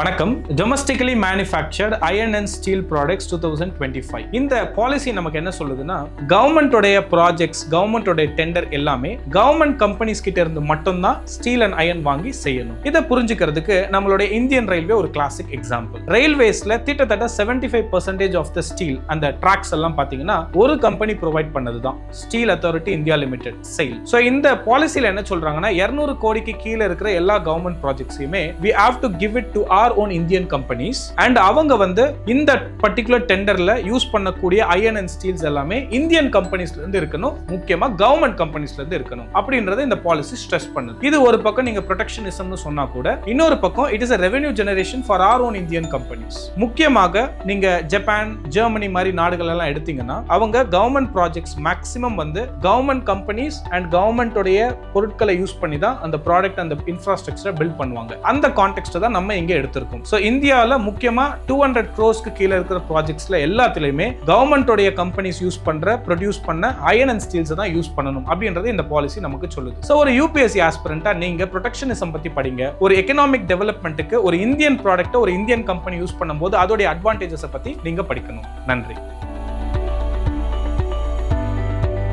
வணக்கம். Domestically manufactured iron and Steeles products 2025 இந்த policy நமக்கு என்ன சொல்லுதுன்னா, கவர்மெண்டோடைய ப்ராஜெக்ட்ஸ், கவர்மெண்டோடைய டெண்டர் எல்லாமே கவர்மெண்ட் கம்பெனிஸ் கிட்ட இருந்து மட்டும்தான் ஸ்டீல் அண்ட் அயர்ன் வாங்கி செய்யணும். இதை புரிஞ்சுக்கிறதுக்கு நம்மளுடைய இந்தியன் ரயில்வே ஒரு கிளாசிக் எக்ஸாம்பிள். ரயில்வேஸ்ல கிட்டத்தட்ட 75% ஆஃப் த ஸ்டீல் அந்த ட்ராக்ஸ் எல்லாம் பாத்தீங்கன்னா ஒரு கம்பெனி ப்ரொவைட் பண்ணதுதான், steel authority India limited SAIL. So இந்த பாலிசில என்ன சொல்றாங்கன்னா, 200 கோடிக்கு கீழே இருக்கிற எல்லா கவர்மெண்ட் ப்ராஜெக்ட்ஸையுமே we have to give it to our own Indian companies and அவங்க வந்து இந்த பர்టిక్యులர் டெண்டர்ல யூஸ் பண்ணக்கூடிய அயர்ன் அண்ட் ஸ்டீல்ஸ் எல்லாமே இந்தியன் கம்பெனிஸ்ல இருந்து இருக்கணும், முக்கியமா கவர்மெண்ட் கம்பெனிஸ்ல இருந்து இருக்கணும் அப்படிங்கறத இந்த பாலிசி ஸ்ட்ரெஸ் பண்ணுது. இது ஒரு பக்கம் நீங்க ப்ரொடெக்ஷனிசம்னு சொன்னா கூட, இன்னொரு பக்கம் it is a revenue generation for our own Indian companies. முக்கியமாக நீங்க ஜப்பான், ஜெர்மனி மாதிரி நாடுகள் எல்லாம் எடுத்தீங்கன்னா, அவங்க கவர்மெண்ட் ப்ராஜெக்ட்ஸ் மேக்ஸிமம் வந்து கவர்மெண்ட் கம்பெனிஸ் அண்ட் கவர்மெண்டோடைய பொருட்களை யூஸ் பண்ணி தான் அந்த ப்ராடக்ட் அந்த இன்ஃப்ராஸ்ட்ரக்சரை பில்ட் பண்ணுவாங்க. அந்த கான்டெக்ஸ்ட் தான் நம்ம இங்க எடுத்திருக்கோம். சோ இந்தியால முக்கியமா 200 crores-க்கு கீழ இருக்கிற ப்ராஜெக்ட்ஸ்ல எல்லாத்துலயுமே கவர்மெண்டோடைய கம்பெனிஸ் யூஸ் பண்ற ப்ரொடியூஸ் பண்ண அயர்ன் அண்ட் ஸ்டீல்ஸ் தான் யூஸ் பண்ணணும் அப்படின்றது இந்த பாலிசி நமக்கு சொல்லுது. சோ ஒரு யூபிஎஸ்சி ஆஸ்பிரண்டா நீங்க ப்ரொடெக்ஷனிசம் பத்தி படிங்க. ஒரு எகனாமிக் டெவலப்மெண்ட்டுக்கு ஒரு இந்தியன் ப்ராடக்ட்டை ஒரு இந்தியன் கம்பெனி யூஸ் பண்ணும்போது அதோட அட்வான்டேஜஸ் பத்தி நீங்க படிக்கணும். நன்றி.